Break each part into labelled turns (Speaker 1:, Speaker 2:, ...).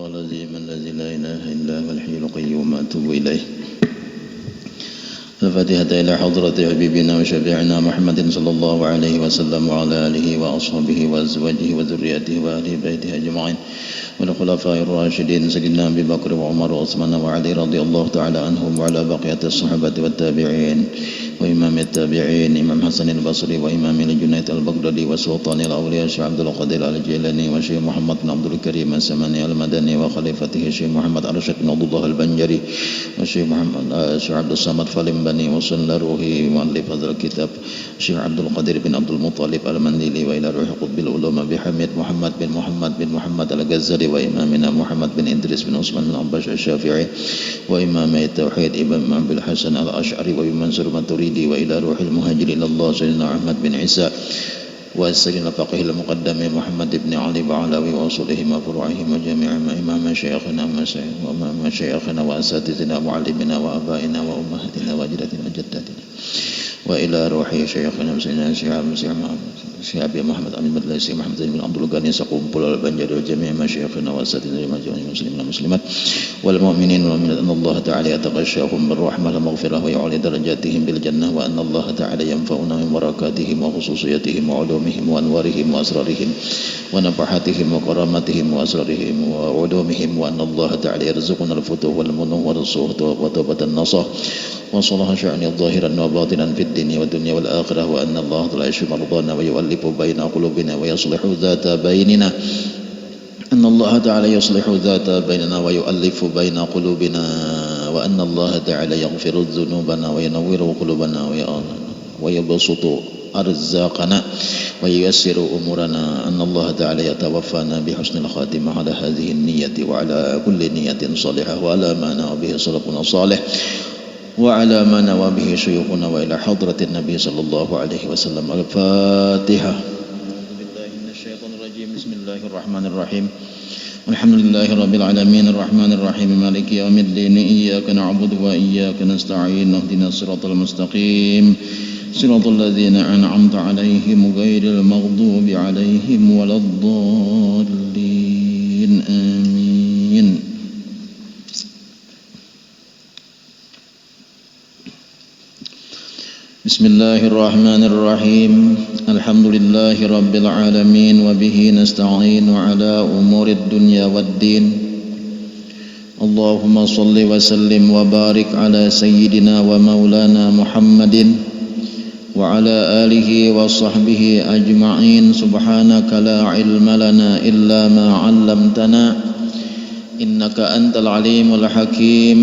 Speaker 1: العظيم الذي لا إله إلا هو الحي القيوم أتوب إليه. الفاتحة إلى حضرة حبيبنا وشفيعنا محمد صلى الله عليه وسلم وعلى آله وأصحابه وأزواجه وذريته وأهل بيته أجمعين والخلفاء الراشدين سيدنا أبي بكر وعمر وعثمان وعلي رضي الله تعالى عنهم وعلى بقية الصحابة والتابعين وإمام التابعين إمام حسن البصري وإمام الجنيد البغدادي وسلطان الأولياء شيخ عبد القادر الجيلاني وشيخ محمد بن عبد الكريم السماني المدني وخليفته شيخ محمد أرشد بن عبد الله البنجري وشيخ محمد شيخ عبد الصمد فالمبني وصلى روحه مؤلف هذا الكتاب شيخ عبد القادر بن عبد المطلب المنديلي وإلى روح قطب العلوم بحميد محمد بن محمد الغزالي وإمامنا محمد بن إدريس بن عثمان بن عباس الشافعي وإمام التوحيد إمام أبي الحسن الأشعري ومنصور ماتريدي وإلى روح المهاجر إلى الله سيدنا أحمد بن عيسى وسيدنا الفقيه المقدم محمد بن علي بعلوي وأصولهم وفروعهم وجميع إمام مشايخنا وأساتذتنا ومعلمنا وآبائنا وأمهاتنا وأجدادنا وجداتنا وإلى روح شيخنا سيدنا Syekh Abi Muhammad Amin Badlai Syekh Muhammad bin Abdul Ghani Saqumpul al-Banjari wa jami' masyayikhina wa asatidina majmu'in muslimin wa muslimat wal mu'minin wal mu'minat anna Allah ta'ala yataghashshahum bir rahmah wal maghfirah wa ya'li darajatihim bil jannah wa anna Allah ta'ala yanfa'una min barakatihim wa khususiyatihim wa ulumihim wa anwarihim wa asrarihim wa nafahatihim wa karamatihim wa asrarihim wa ulumihim wa anna Allah ta'ala yarzuquna al-futuh wal munuh wa rusuh wa tawbatan nasah wa salaha sya'ni adh-dhahiran wa batinan fid dunya wa dunya wal akhirah wa anna Allah ta'ala yashfi mardana wa yu'allifu baina qulubina wa yuslihu dhata bainina anna Allah ta'ala yuslihu dhata bainana wa yu'allifu baina qulubina wa anna Allah ta'ala yaghfiru dhunubana wa yanawwiru qulubana wa yabsutu arzaqana wa yuyassiru umurana anna Allah ta'ala yatawaffana bi husnil khatimah ala hadhihi an-niyyati wa ala kulli niyyatin salihah wa ala ma nawa bihi salafun salih وعلى ما نوى به شيوخنا وإلى حضرة النبي صلى الله عليه وسلم الفاتحة. أعوذ بالله من الشيطان الرجيم بسم الله الرحمن الرحيم الحمد لله رب العالمين الرحمن الرحيم مالك يوم الدين إياك نعبد وإياك نستعين اهدنا الصراط المستقيم صراط الذين أنعمت عليهم غير المغضوب عليهم ولا الضالين آمين. بسم الله الرحمن الرحيم الحمد لله رب العالمين وبه نستعين على أمور الدنيا والدين اللهم صل وسلم وبارك على سيدنا ومولانا محمد وعلى آله وصحبه أجمعين سبحانك لا علم لنا إلا ما علمتنا إنك أنت العليم الحكيم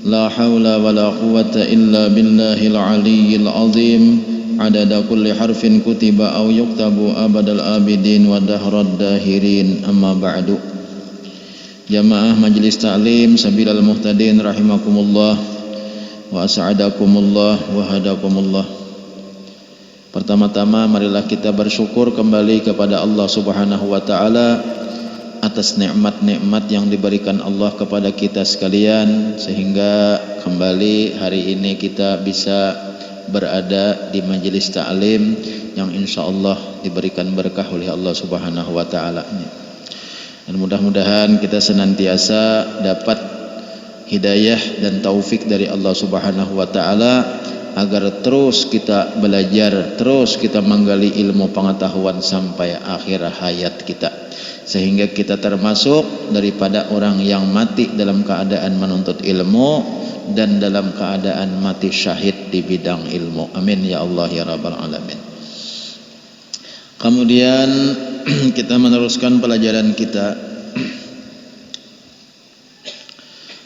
Speaker 1: لا حول ولا قوة إلا بالله العلي العظيم عدد كل حرف كتب أو يكتب أبد الآبدين ودهر الداهرين أما بعد. Jamaah Majlis Ta'lim Sabilal Muhtadin rahimakumullah wa as'adakumullah wa hadakumullah. Pertama-tama marilah kita bersyukur kembali kepada Allah Subhanahu wa taala atas nikmat-nikmat yang diberikan Allah kepada kita sekalian sehingga kembali hari ini kita bisa berada di majelis ta'lim yang insyaallah diberikan berkah oleh Allah Subhanahu wa taala. Dan mudah-mudahan kita senantiasa dapat hidayah dan taufik dari Allah Subhanahu wa taala agar terus kita belajar, terus kita menggali ilmu pengetahuan sampai akhir hayat kita, sehingga kita termasuk daripada orang yang mati dalam keadaan menuntut ilmu dan dalam keadaan mati syahid di bidang ilmu. Amin ya Allah ya rabbal alamin. Kemudian kita meneruskan pelajaran kita.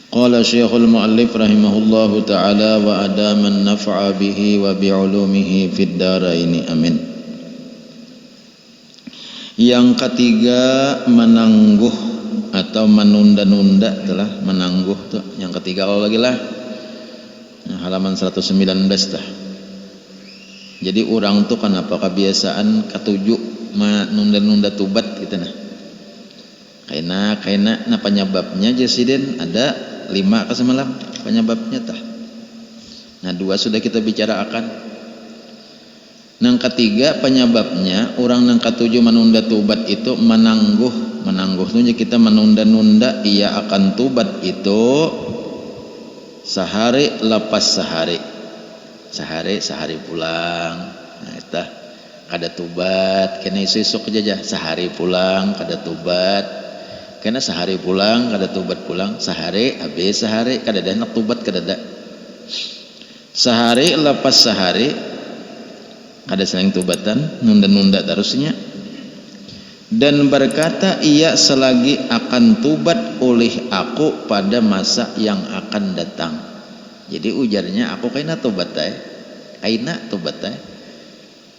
Speaker 1: Qala Syekhul Mu'allif rahimahullahu ta'ala wa adaman naf'a bihi wa bi'ulumihi fid daraini amin. Yang ketiga menangguh atau menunda-nunda telah menangguh tuh. Yang ketiga kalau lagi lah halaman 119 dah. Jadi orang tuh kenapa kebiasaan ketujuh menunda-nunda tubat gitu nah. Kaina nah penyebabnya Jasiden ada 5 ke semalam penyebabnya tah. Nah 2 sudah kita bicarakan. Nang ketiga penyebabnya orang nang ketujuh menunda tobat itu menangguhnya kita menunda-nunda ia akan tobat itu sehari lepas sehari pulang. Nah itu kada tobat kena isu-isu kejaja sehari pulang kada tobat kena sehari pulang kada tobat pulang sehari habis sehari kada ada nak tobat kada ada sehari lepas sehari kada saling tobatan nunda-nunda terusnya dan berkata ia selagi akan tobat oleh aku pada masa yang akan datang. Jadi ujarnya aku kaina tobat kaina tobat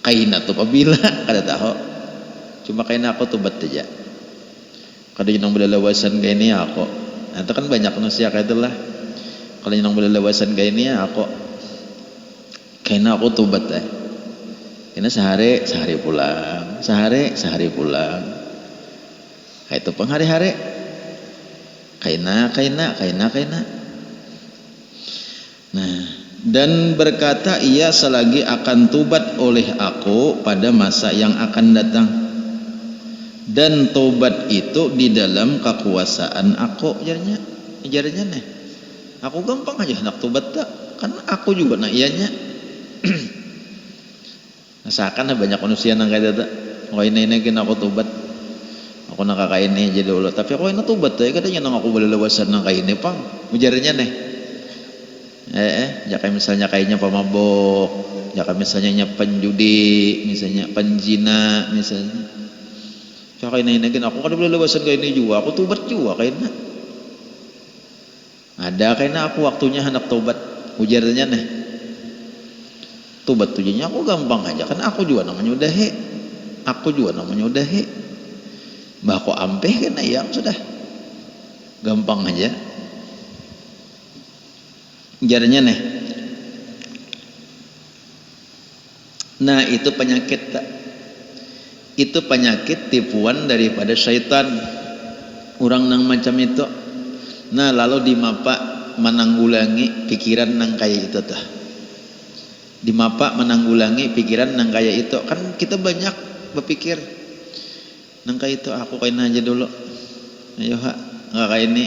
Speaker 1: kaina tu apabila kada tahu cuma kaina aku tobat aja kada jenang belalawasan kayak ini aku itu kan banyak manusia kayak itulah kalau jenang belalawasan kayak ini aku kaina aku tobat kaina sehari pulang sehari pulang kayak itu penghari-hari kaina nah dan berkata ia selagi akan tobat oleh aku pada masa yang akan datang dan tobat itu di dalam kekuasaan aku jarnya nih aku gampang aja nak tobat tak kan aku juga nak ianya seakan banyak manusia nang kaya tak oh ini kena aku tobat aku nak kakak ini jadi dulu tapi aku ini tobat katanya nang aku boleh lewasan nang kaya ini pang jarnya nih jika misalnya kayaknya pemabok, jika misalnya penjudi, misalnya penjina, misalnya. Jika ini aku kan boleh lewasan kayak ini juga, aku tobat juga kayaknya. Ada kayaknya aku waktunya hendak tobat, ujarnya nih. Tobat tujuannya aku gampang aja, kan aku juga namanya udah Mbah kok ampeh kan yang sudah gampang aja. Jarnya nih nah itu penyakit tak itu penyakit tipuan daripada syaitan orang nang macam itu nah lalu dimapa menanggulangi pikiran nang kaya itu tah dimapa menanggulangi pikiran nang kaya itu kan kita banyak berpikir nang kaya itu aku kain aja dulu ayo nggak kayak ini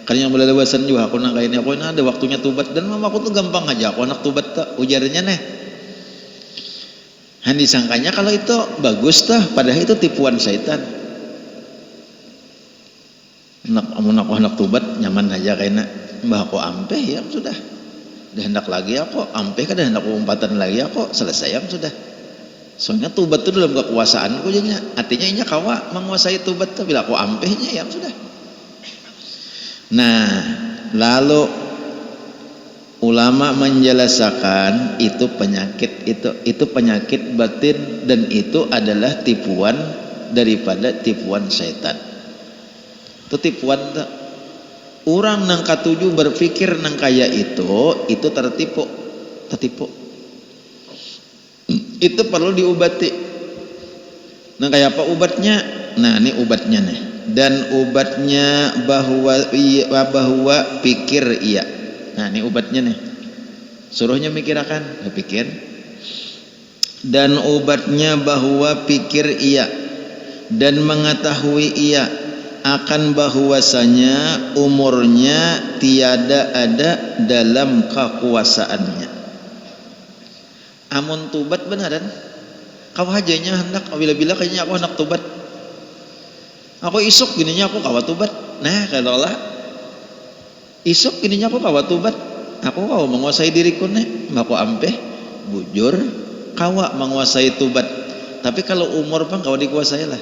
Speaker 1: kan yang boleh lewasan juga aku nak kayak ini aku ada waktunya tobat dan mamaku tuh gampang aja aku nak tobat tak ujarnya nih han disangkanya kalau itu bagus tah padahal itu tipuan syaitan nak tobat nyaman aja kayaknya mbah aku ampeh ya sudah dah hendak lagi aku ampeh kan dah hendak umpatan lagi aku selesai ya sudah soalnya tobat itu dalam kekuasaanku jadinya artinya inya kawa menguasai tobat tuh bila aku ampehnya ya sudah. Nah, lalu ulama menjelaskan itu penyakit itu penyakit batin dan itu adalah tipuan daripada tipuan syaitan. Itu tipuan orang nang katuju berpikir nang kaya itu tertipu. Itu perlu diobati. Nah, kayak apa obatnya? Nah, ini obatnya nih. Dan obatnya bahwa pikir iya. Nah ini obatnya nih suruhnya mikirakan pikir dan obatnya bahwa pikir iya dan mengetahui iya akan bahwasanya umurnya tiada ada dalam kekuasaannya amun tobat benaran kau hajanya hendak bila-bila kayaknya aku hendak tobat aku isuk gininya aku kawa tobat nah kalau lah isuk gininya aku kawa tobat aku kawa menguasai diriku nih aku ampeh bujur kawa menguasai tobat tapi kalau umur pang kawa dikuasai lah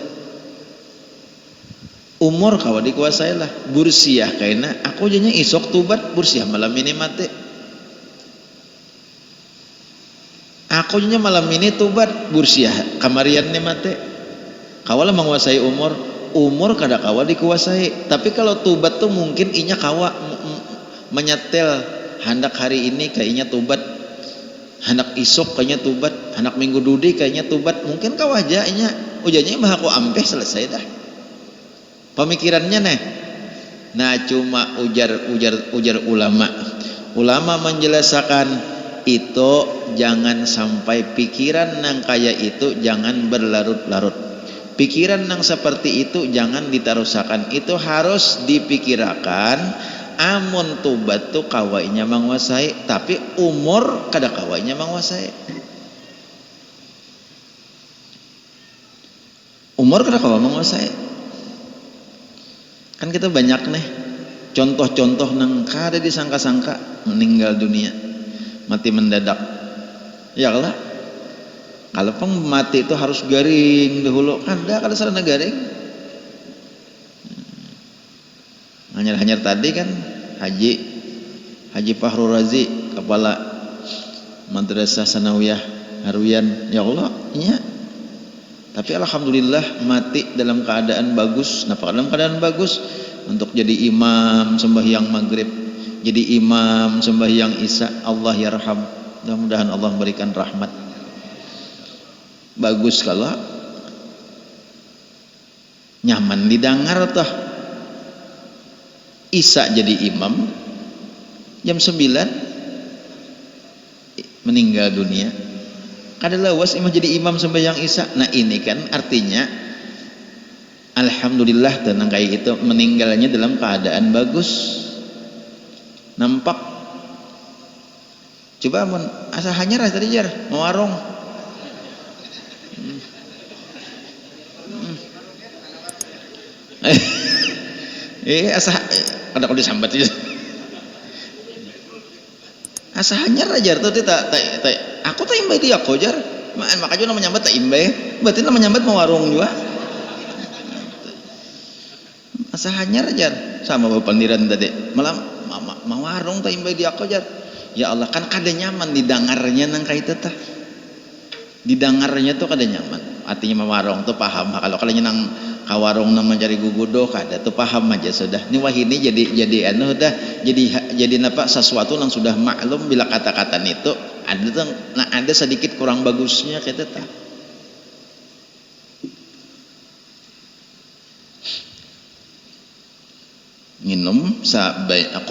Speaker 1: umur kawa dikuasai lah bursiah kayaknya aku jadinya isuk tobat bursiah malam ini mati aku jadinya malam ini tobat bursiah kamarian nih mati kawa lah menguasai umur kada kawa dikuasai tapi kalau tobat tuh mungkin inya kawa menyetel hendak hari ini kayaknya tobat hendak isuk kayaknya tobat hendak minggu dudi kayaknya tobat mungkin kawa aja inya ujarnya mah aku ampeh selesai dah pemikirannya nih nah cuma ujar ulama menjelaskan itu jangan sampai pikiran nang kaya itu jangan berlarut-larut. Pikiran nang seperti itu jangan ditarusakan, itu harus dipikirakan. Amun tobat tu kawainya menguasai, tapi umur kada kawainya menguasai. Umur kada kawa menguasai. Kan kita banyak nih contoh-contoh nang kada disangka-sangka meninggal dunia, mati mendadak. Ya lah, kalau peng mati itu harus garing dahulu, kada sarana garing. Hanyar-hanyar tadi kan Haji Fahru Razi, kepala Madrasah Sanawiyah Haruyan, ya Allah, iya. Tapi alhamdulillah mati dalam keadaan bagus. Napa dalam keadaan bagus? Untuk jadi imam sembahyang maghrib, jadi imam sembahyang isya. Allah yarham, mudah-mudahan Allah memberikan rahmat. Bagus kalau nyaman didengar toh. Isya jadi imam, jam 9 meninggal dunia. Kada lawas imam jadi imam sembahyang isya. Nah ini kan artinya alhamdulillah tenang kayak itu, meninggalnya dalam keadaan bagus. Nampak. Coba mun asa hanyar tadi jar mau warung. Asa kada kau disambat aja. Asa hanyar aja tuh aku tak imbay dia aku jar. Maka juga namanya nyambat tak imbay. Berarti namanya nyambat mau warung juga. Asa hanyar aja sama bapak pandiran tadi. Malam mau warung tak imbay dia aku jar. Ya Allah, kan kada nyaman didengarnya nang kayak itu tah. Didengarnya tuh kada nyaman. Artinya mau warung tuh paham. Kalau kalanya nang kawarung nang mencari gugudo kada tuh paham aja sudah. Ini wahini jadi anu dah jadi napa sesuatu yang sudah maklum bila kata-kata itu ada tuh nah ada sedikit kurang bagusnya kita tah. Minum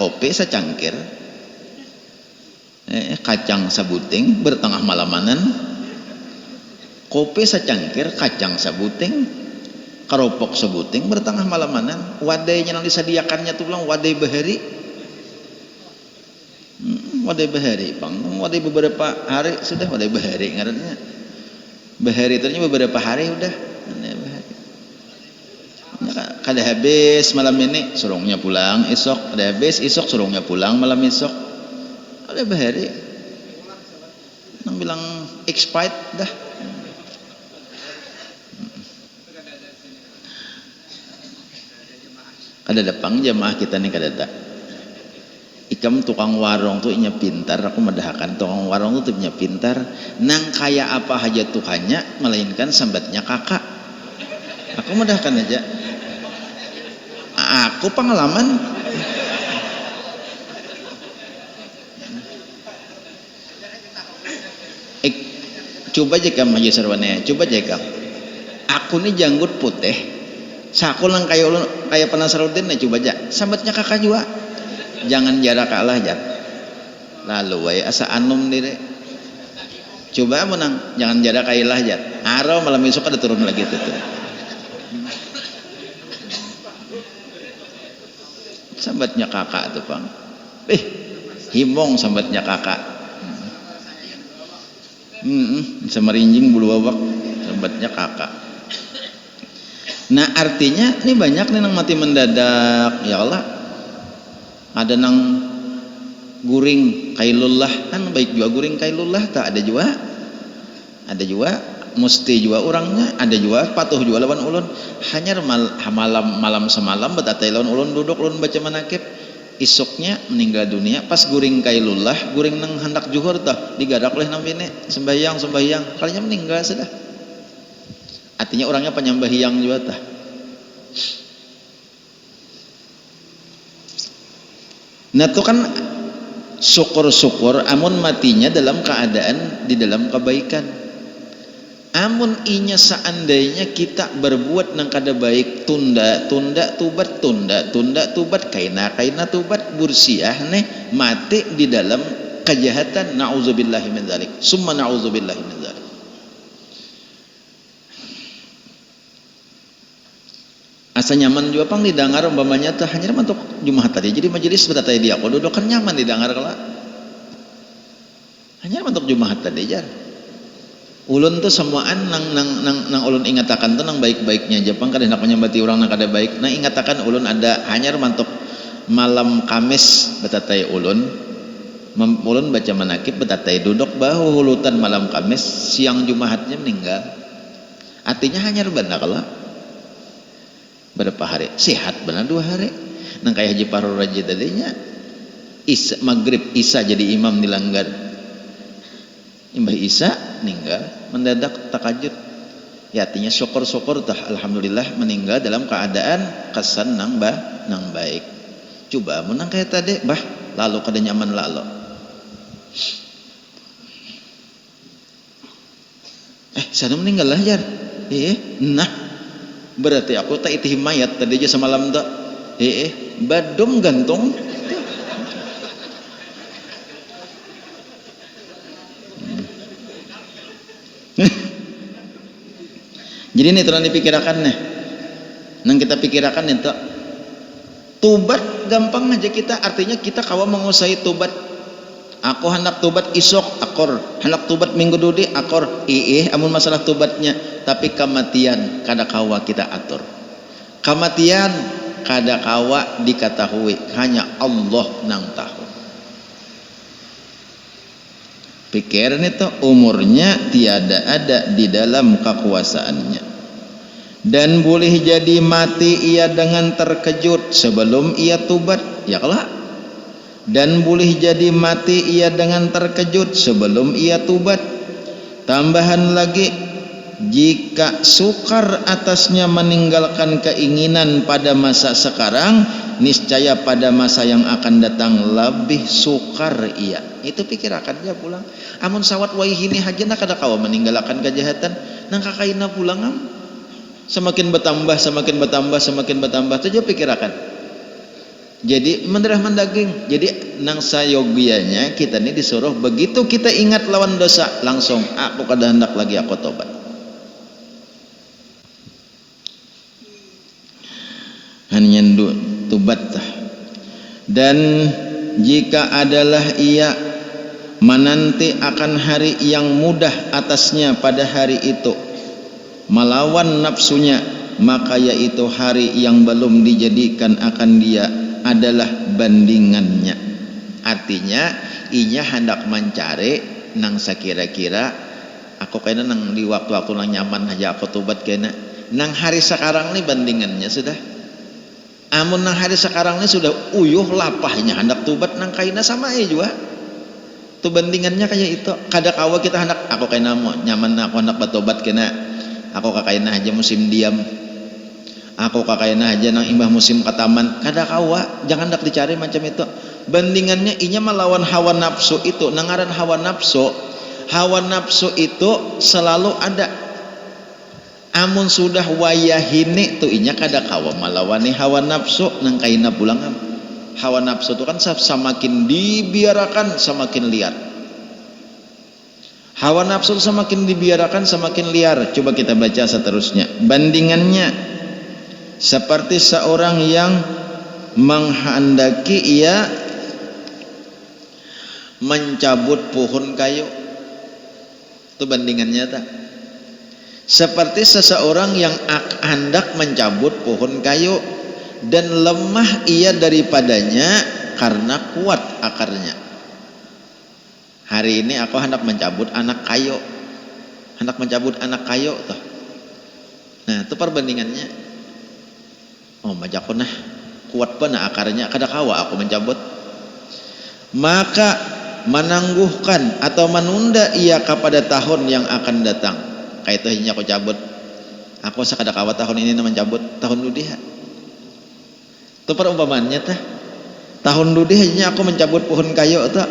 Speaker 1: kopi secangkir, kacang sabuting bertengah malamanan, kopi secangkir kacang sabuting, karopok sebuting bertengah malamanan. Wadainya yang disediakannya tuh bilang wadai bahari, wadai bahari bang, wadai beberapa hari sudah wadai bahari ngarannya. Bahari itu beberapa hari udah bahari. Kada habis malam ini suruhnya pulang esok, kada habis esok suruhnya pulang malam esok. Wadai bahari nang bilang expired dah. Kada dapang jamaah kita nih kada tak. Ikam tukang warung tuh inya pintar, aku medahakan tukang warung tuh inya pintar. Nang kaya apa aja Tuhannya, melainkan sambatnya kakak. Aku medahkan aja. Aku pengalaman. Coba aja kamu aja sarwane, coba aja kamu. Aku nih janggut putih. Sakul lang kayak Penasarudin nih coba aja. Sambatnya kakak juga. Jangan jarak kalah aja. Lalu way asa anum diri. Coba menang, jangan jarak kailah aja. Aro malam besok ada turun lagi tuh. Sambatnya kakak tuh bang. Himong sambatnya kakak. Semarinjing bulu babak sambatnya kakak. Nah artinya ini banyak nih nang mati mendadak. Ya Allah, ada nang guring kailullah, kan baik juga guring kailullah tak ada juga mesti juga orangnya, ada juga patuh juga lawan ulun. Hanya malam semalam betatai lawan ulun duduk ulun baca manakib, isuknya meninggal dunia pas guring kailullah, guring nang hendak juhur tah digarak oleh nampine sembahyang kalinya meninggal sudah. Artinya orangnya penyembahiyang juga tah. Nah itu kan syukur-syukur amun matinya dalam keadaan di dalam kebaikan. Amun inya seandainya kita berbuat nang kada baik, tunda tubat kaina tubat bursiah nih mati di dalam kejahatan, na'udzubillahi min dzalik, summa na'udzubillahi min dzalik. Asa nyaman juga pang didengar umpamanya teh hanya mantuk Jumat tadi jadi majelis bertanya dia aku duduk kan nyaman didengar kala hanya mantuk Jumat tadi jar ulun tuh semuaan nang ulun ingatakan tuh nang baik-baiknya Jepang kada hendak menyambati orang nang kada baik nah ingatakan ulun ada hanya mantuk malam Kamis bertanya ulun baca manakib bertanya duduk bahu hulutan malam Kamis siang Jumatnya meninggal artinya hanya benar kala berapa hari sehat benar 2 hari nang kayak Haji Fahrul Raji tadinya Isa maghrib Isa jadi imam dilanggar Mbah Isa meninggal mendadak takajud ya artinya syukur-syukur tah alhamdulillah meninggal dalam keadaan kesan nang baik coba menang kayak tadi bah lalu kada nyaman lalu sana meninggal lah jar nah berarti aku tak itih mayat tadi aja semalam tak badum gantung jadi ini telah dipikirkan nih nang kita pikirkan itu tobat gampang aja kita artinya kita kawa mengusahi tobat aku hendak tobat isok akor hendak tobat minggu dudi akor amun masalah tobatnya tapi kematian kada kawa kita atur kematian kada kawa diketahui hanya Allah nang tahu pikiran itu umurnya tiada ada di dalam kekuasaannya dan boleh jadi mati ia dengan terkejut sebelum ia tobat ya kelak dan boleh jadi mati ia dengan terkejut sebelum ia tobat tambahan lagi jika sukar atasnya meninggalkan keinginan pada masa sekarang niscaya pada masa yang akan datang lebih sukar ia itu pikirakan dia pulang amun sawat waihini hajana kada kawa meninggalkan kejahatan nang kakaina pulang semakin bertambah itu dia pikirakan jadi mendarah mendaging jadi nang sayogianya kita ini disuruh begitu kita ingat lawan dosa langsung aku kada hendak lagi aku tobat hanya tobat dan jika adalah ia menanti akan hari yang mudah atasnya pada hari itu melawan nafsunya maka yaitu hari yang belum dijadikan akan dia adalah bandingannya artinya inya hendak mencari nang sakira-kira aku kena nang di waktu-waktu nang nyaman aja aku tobat kena nang hari sekarang nih bandingannya sudah amun nang hari sekarang nih sudah uyuh lapahnya hendak tobat nang kaina sama juga tu bandingannya kayak itu kada kawa kita hendak aku kena mau nyaman aku hendak bertobat kena aku kakaina aja musim diam aku kakaina aja nang imbah musim kataman kada kawa jangan hendak dicari macam itu bandingannya inya melawan hawa nafsu itu nangaran hawa nafsu itu selalu ada amun sudah wayahini tu inya kada kawa melawani hawa nafsu nang kaina pulang hawa nafsu itu kan semakin dibiarkan semakin liar hawa nafsu semakin dibiarkan semakin liar coba kita baca seterusnya bandingannya seperti seorang yang menghendaki ia mencabut pohon kayu itu bandingannya tak seperti seseorang yang hendak mencabut pohon kayu dan lemah ia daripadanya karena kuat akarnya hari ini aku hendak mencabut anak kayu tuh nah itu perbandingannya majakun kuat pernah akarnya kada kawa aku mencabut maka menangguhkan atau menunda ia kepada tahun yang akan datang kayak itu hanya aku cabut aku sakada kawa tahun ini mencabut tahun ludiha itu perumpamannya tahun ludiha hanya aku mencabut pohon kayu tak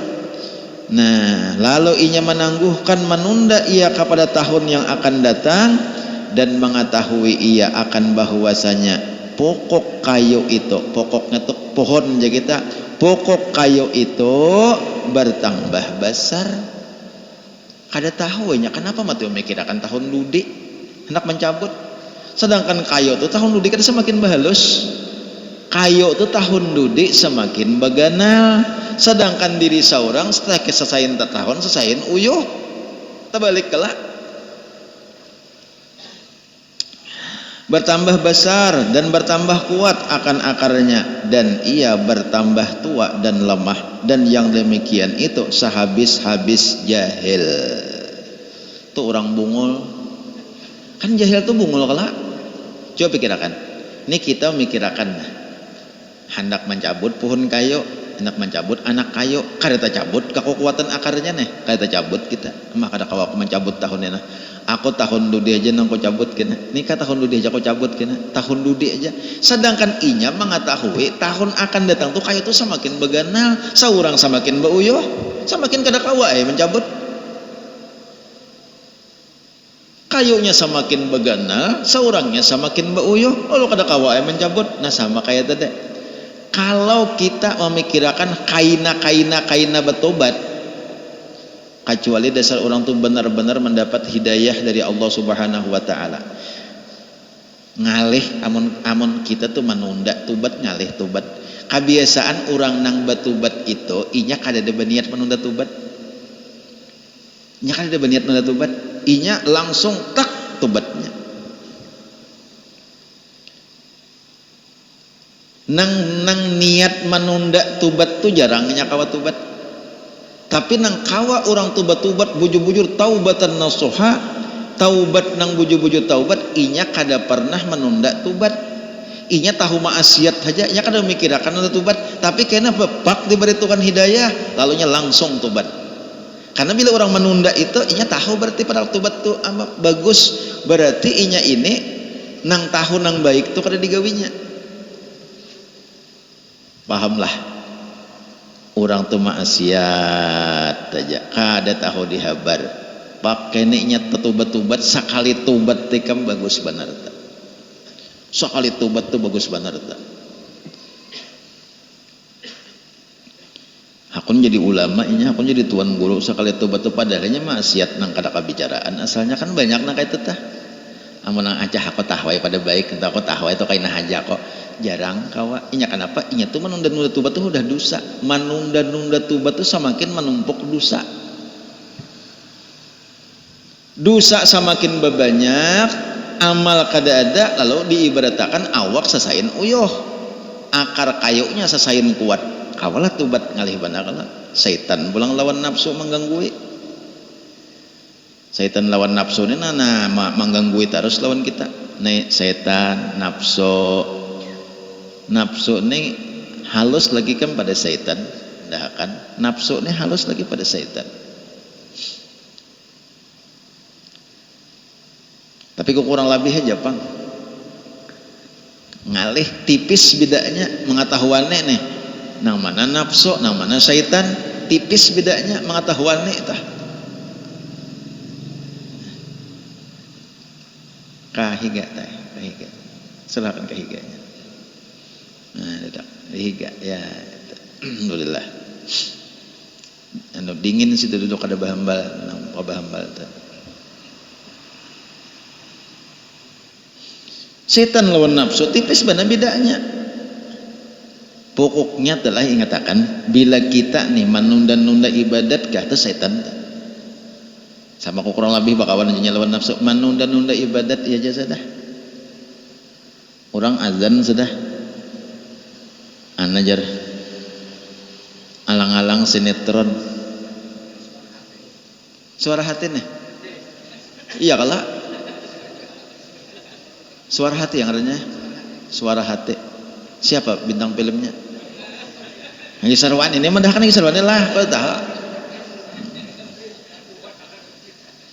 Speaker 1: nah lalu inya menangguhkan menunda ia kepada tahun yang akan datang dan mengetahui ia akan bahwasanya pokok kayu itu pokoknya tuh pohon aja kita pokok kayu itu bertambah besar. Kada tahu nya kenapa mati memikirkan tahun ludi hendak mencabut, sedangkan kayu itu tahun ludi kada semakin bahalus. Kayu itu tahun ludi semakin baganal, sedangkan diri seorang setelah kesasain tahun sesain uyuh terbalik kelak bertambah besar dan bertambah kuat akan akarnya, dan ia bertambah tua dan lemah, dan yang demikian itu sehabis-habis jahil. Tuh orang bungul kan, jahil tuh bungul kelak. Coba pikirkan, ini kita mikirkan hendak mencabut pohon kayu, hendak mencabut anak kayu, kada cabut kekuatan akarnya nih, kada cabut kita mah kada kawa mencabut tahunnya nah. Aku tahun dudi aja nang ko cabut kena, nikah tahun dudi aja ko cabut kena, tahun dudi aja. Sedangkan inya mengetahui tahun akan datang tuh kayu tuh semakin beganal, saurang semakin beuyuh, semakin kada kawa mencabut. Kayunya semakin beganal, saurangnya semakin beuyuh, lalu kada kawa mencabut. Nah sama kayak tadi. Kalau kita memikirkan kaina bertobat, kecuali dasar orang tuh benar-benar mendapat hidayah dari Allah Subhanahu wa taala. Ngalih amun kita tuh menunda tubat, ngalih tubat. Kebiasaan orang nang batubat itu inya kada ada berniat menunda tubat. Inya kada ada berniat menunda tubat, inya langsung tak tubatnya. Nang niat menunda tubat tuh jarangnya kawa tubat. Tapi nang kawa orang tubat-tubat bujur-bujur taubatan nasuha, taubat nang bujur-bujur taubat, inya kada pernah menunda tubat. Inya tahu maksiat saja, inya kada memikirkan menunda tubat, tapi kena bepak diberi Tuhan hidayah, lalunya langsung tubat. Karena bila orang menunda itu, inya tahu berarti pada tubat tuh bagus, berarti inya ini nang tahu nang baik tuh kada digawinya. Pahamlah. Orang tuh maksiat aja kada tahu dihabar, pakai nya tetubat-tubat sekali tubat tikam bagus benar tak, sekali tubat tuh bagus benar tak. Hakun jadi ulama inya, hakun jadi tuan guru sekali tubat tuh padahalnya maksiat nang kada kabicaraan asalnya kan banyak nang kayak tetah. Amun nang acah aku tahwai pada baik, entah aku tahwai itu kaina haja kok jarang kawa. Inya kenapa? Inya tuh menunda-nunda tubat tuh udah dosa. Menunda-nunda tubat tuh semakin menumpuk dosa. Dosa semakin berbanyak, amal kada ada, lalu diibaratkan awak sasain uyuh. Akar kayunya sasain kuat. Kawalah tubat ngalih benar lah. Setan pulang lawan nafsu mengganggu. Setan lawan nafsu ini nana mengganggu terus lawan kita. Nih setan nafsu ini halus lagi kan pada setan, dah kan nafsu ini halus lagi pada setan. Tapi kurang lebih aja pang ngalih tipis bedanya mengetahuannya nih nang mana nafsu nang mana setan, tipis bedanya mengetahuannya itu. Kahiga silakan kahiganya. Nah, dadak kahiga ya. Alhamdulillah. Anu dingin situ duduk ada bahambal, nang bahambal teh. Setan lawan nafsu tipis benar bedanya. Pokoknya telah ingatakan bila kita nih menunda-nunda ibadat kah itu setan. Sama kurang lebih bakawan aja lawan nafsu menunda-nunda ibadat ya aja sudah. Orang azan sudah anajar alang-alang sinetron suara hati nih. Iya kalah suara hati yang adanya suara hati. Siapa bintang filmnya? Yang Sarwan ini mendahkan yang Sarwan lah kau tahu.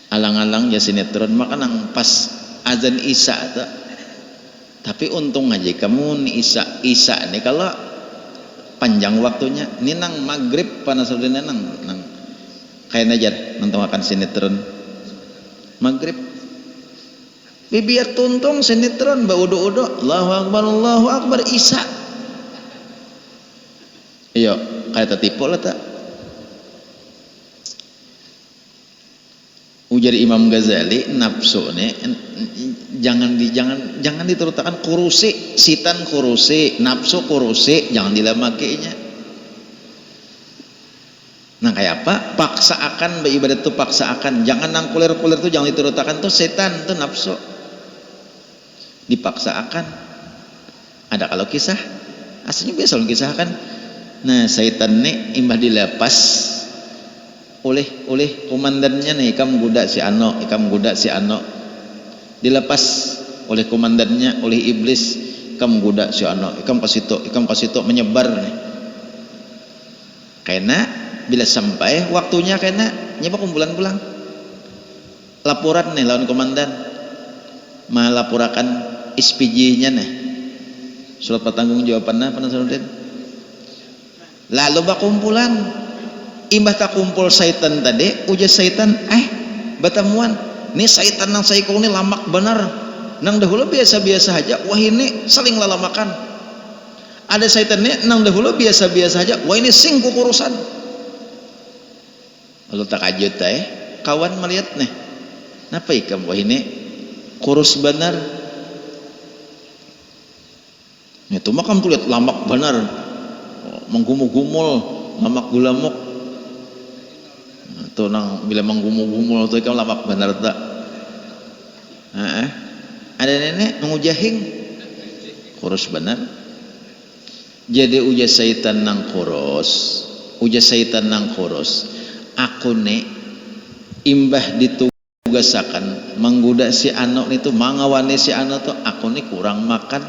Speaker 1: Alang-alang ya sinetron maka nang pas azan isya tuh. Tapi untung aja kamu nih isya nih kalau panjang waktunya ini nang maghrib panasudina nang kayak najar nonton akan sinetron maghrib bibiar tuntung sinetron baudo-udo Allahu Akbar isya Iya, kada tipu lah tak. Ujar Imam Ghazali, nafsu nih jangan diterutakan kurusi, sitan kurusi, nafsu kurusi, jangan dilamakinya. Nah kayak apa? Paksaakan beribadat tuh paksaakan, jangan nang kulir-kulir tuh jangan diterutakan tuh setan tuh nafsu. Dipaksaakan. Ada kalau kisah, aslinya biasa kisah kan. Nah setan nih imbah dilepas oleh komandannya nih, ikam guda si ano, dilepas oleh komandannya, oleh iblis, ikam guda si ano, ikam kasito menyebar nih. Karena bila sampai waktunya karena nyepa kumpulan pulang laporan nih lawan komandan, melaporkan SPJ-nya nih, surat pertanggung jawabannya penasaran. Lalu bakumpulan imbah tak kumpul syaitan tadi, ujar syaitan, batamuan ini syaitan nang saikul ini lamak benar, nang dahulu biasa-biasa aja, wah ini saling lalamakan. Ada syaitan ini nang dahulu biasa-biasa aja, wah ini sing kukurusan. Lalu tak ajut kawan melihat nih, napa ikam wah ini kurus benar. Itu makam tuh lihat lamak benar, menggumul-gumul, lamak gulamuk. Tuh nang bila menggumul-gumul tuh ikam lamak benar tak. Ada nenek mengujahing kurus benar. Jadi ujar syaitan nang kurus, aku nih imbah ditugasakan menggoda si anak itu, mangawani si anak tuh, aku nih kurang makan,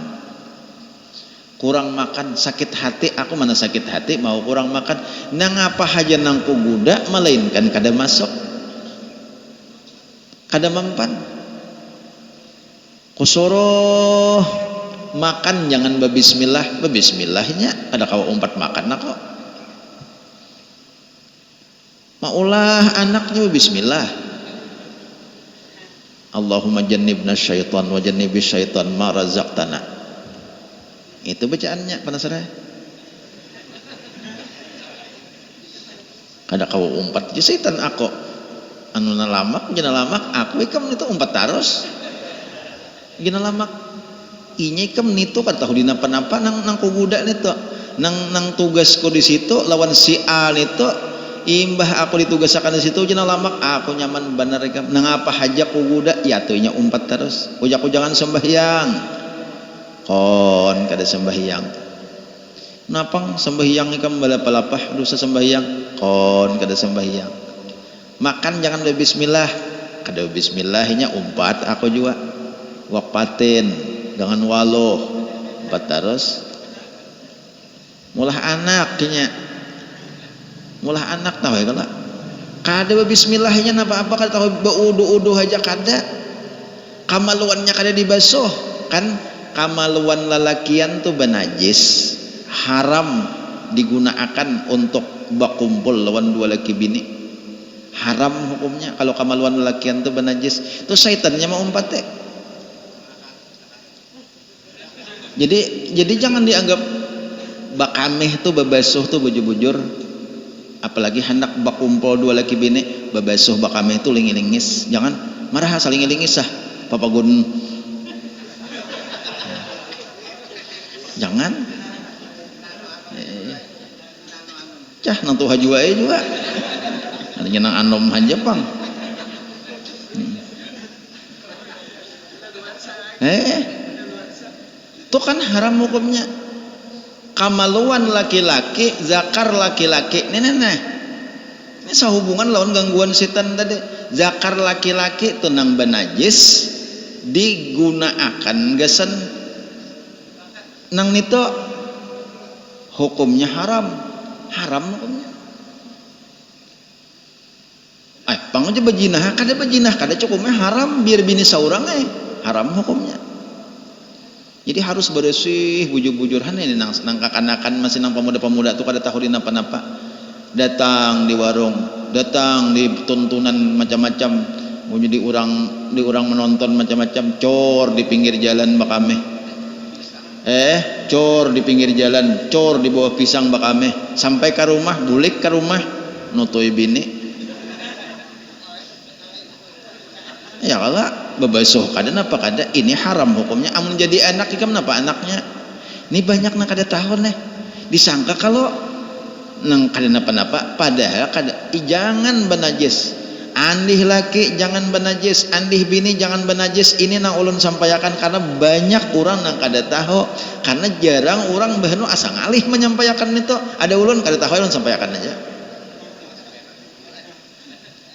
Speaker 1: sakit hati, aku mana sakit hati mau kurang makan, nang apa aja nang kuguda melainkan kada masuk, kada mempan. Kusuruh makan jangan babismillahnya, ada kau umpat makan nak kok. Maulah anaknya bismillah. Allahumma jannibna syaitan wa jannibis syaitan ma razaqtana. Itu bacaannya penasaran. Kada kau umpat je setan aku. Anu nalamak, jana lamak aku ikam itu umpat terus. Gina lamak. Inya ikam nitu kada tahu dinapa-napa nang kuguda nitu. Nang tugasku di situ lawan si A nitu. Imbah aku ditugasakan di situ jana lamak aku nyaman benar ikam. Nang apa haja kuguda ya tuh inya umpat terus. Ujaku jangan sembahyang. Kon kada sembahyang. Napang sembahyang ikam balapalapah dosa sembahyang. Kon kada sembahyang. Makan jangan bismillah. Kada bismillahnya umpat aku juga. Wapatin dengan waloh umpat terus. Mulah anak tahu ya kalau kada bismillahnya apa kada tahu beudu-udu aja kada, kamaluannya kada dibasuh kan. Kamaluan lalakian tuh benajis, haram digunakan untuk bakumpul lawan dua laki bini, haram hukumnya kalau kamaluan lalakian tuh benajis. Tuh syaitannya mau umpat jadi jangan dianggap bakameh tuh babasuh tuh bujur-bujur, apalagi hendak bakumpul dua laki bini babasuh bakameh tuh lingis-lingis. Jangan marah saling lingis papagun. Jangan cah nang tuh hajua juga adanya nang anom aja pang. Itu kan haram hukumnya. Kamaluan laki-laki, zakar laki-laki ini sehubungan lawan gangguan setan tadi. Zakar laki-laki itu nang benajis digunakan gasan nang nito hukumnya haram hukumnya. Pang aja bajinah kada cukupnya haram biar bini saurang haram hukumnya. Jadi harus bersih bujur-bujurhan ini nang kakanakan masih nang pemuda-pemuda tuh kada tahu di napa-napa. Datang di warung, datang di tuntunan macam-macam, mau jadi orang menonton macam-macam, cor di pinggir jalan bakame. cor di pinggir jalan, cor di bawah pisang bakame, sampai ke rumah bulik ke rumah nutui bini ya kalau bebasuh kada apa kada ini haram hukumnya. Amun jadi anak ikam napa anaknya ini banyak nak kada tahu nih disangka kalau nang kada napa-napa padahal kada. Jangan benajis andih laki, jangan benajis andih bini, jangan benajis. Ini nang ulun sampaikan karena banyak orang nang kada tahu, karena jarang orang bahnu asa ngalih menyampaikan itu. Ada ulun kada tahu ulun sampaikan aja.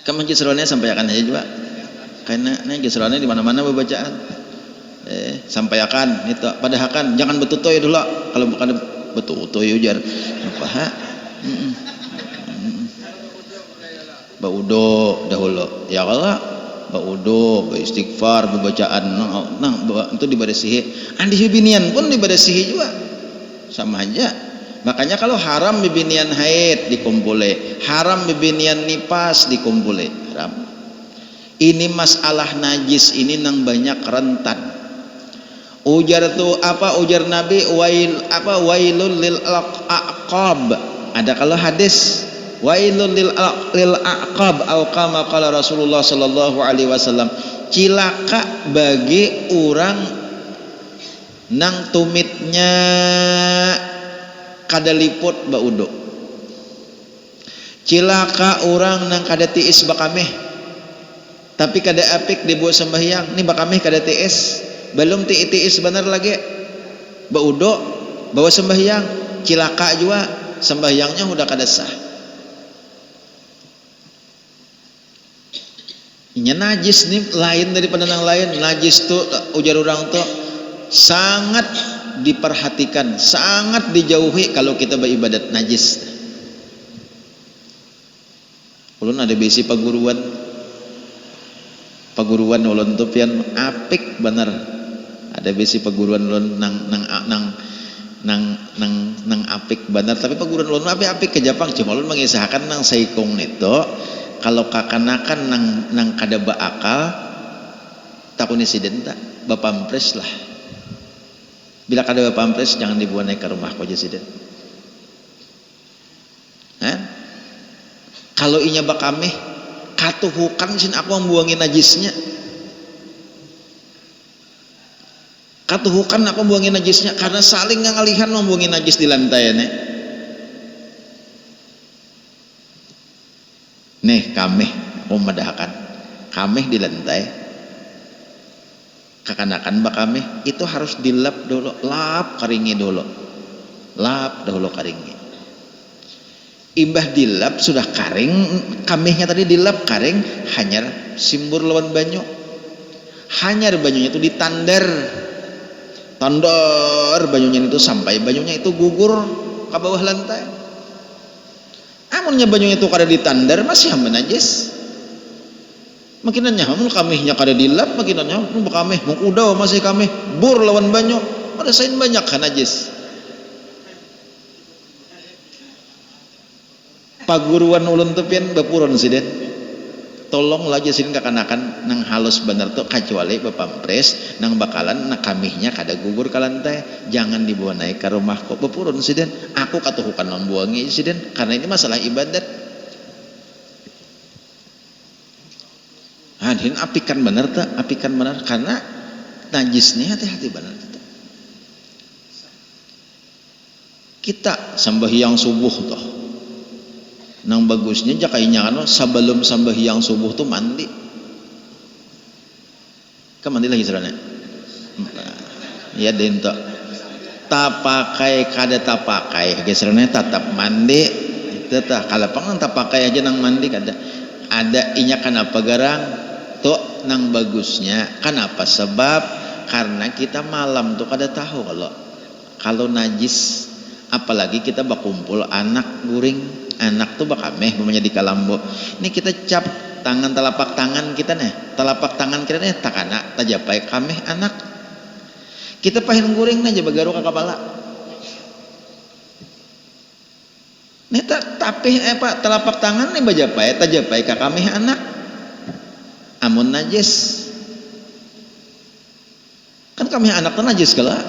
Speaker 1: Kamu jisrone sampaikan aja juga. Karena jisrone di mana-mana bacaan. Sampaikan itu padahakan jangan betutoy dulu. Kalau bukan betutoy ujar. Apa? Baudo dahulu ya Allah, baudo beristighfar bacaan itu dibadasihi. Andi binian pun dibadasihi juga sama aja. Makanya kalau haram bibinian haid dikumpule, haram bibinian nipas dikumpule, haram. Ini masalah najis ini nang banyak rentan. Ujar tuh apa ujar Nabi wailul lil aqab. Ada kalau hadis wailul lil aqab atau kama qala Rasulullah sallallahu alaihi wasallam, cilaka bagi orang nang tumitnya kada liput baudo, cilaka orang nang kada tiis bakameh tapi kada apik dibuat sembahyang. Ni bakameh kada tiis belum tiis benar lagi baudo bawa sembahyang, cilaka juga sembahyangnya udah kada sah. Ini najis nih lain daripada yang lain. Najis tuh ujar orang tuh sangat diperhatikan, sangat dijauhi kalau kita beribadat najis. Ulun ada bisi paguruan ulun tuh pian apik bener. Ada bisi paguruan ulun nang apik bener, tapi paguruan ulun apik ke Jepang. Cuma ulun mengisahkan nang saikong itu kalau kakanakan nang kada baakal takun insiden tak bapampres lah. Bila kada bapampres jangan dibawa naik ke rumah ko insiden. Kalau inya bakameh katuhukan sin aku membuangi najisnya. Katuhukan aku membuangi najisnya karena saling ngalihan membuangi najis di lantai nih kameh memadahkan kameh di lantai kakanakan bakameh itu harus dilap dulu, lap karingi dulu, lap dahulu karingi. Imbah dilap sudah karing kamehnya tadi dilap karing, hanyar simbur lawan banyu, hanyar banyunya itu ditandar banyunya itu sampai banyunya itu gugur ke bawah lantai. Amunnya banyunya itu kada ditandar masih hamba najis. Makinannya hamun kamihnya kada dilap, makinannya kamih mengkudaw masih kamih bur lawan banyu, pada sain banyak kan najis. Paguruan ulun tepian bapuron siden. Tolong lagi sin kakanakan nang halus bener tuh kecuali bapampres nang bakalan nak kamihnya kada gugur ke lantai, jangan dibawa naik ke rumah kok bapuron siden. Aku katuhukan membuangi siden karena ini masalah ibadat. Hadirin apikan bener tuh, apikan bener karena najisnya hati-hati bener. Kita sembahyang subuh tuh nang bagusnya jakainya kan sebelum sembahyang subuh tuh mandi. Kan mandi lagi serana. Ya dento. Tapakai kada tapakai, geserana tetap mandi. Tetap kalapang nang tapakai aja nang mandi kada. Ada inya kenapa garang tuh nang bagusnya. Kenapa? Sebab karena kita malam tuh kada tahu kalau najis, apalagi kita bakumpul anak guring. Anak tuh bakameh namanya di kalambo. Ini kita cap tangan telapak tangan kita nih, telapak tangan kita nih takana tajapai kameh anak. Kita pahin guring aja bagaru ke kepala. Nih tapi telapak tangan nih bajapai tajapai ke kameh anak. Amun najis. Kan kameh anak tuh najis kala.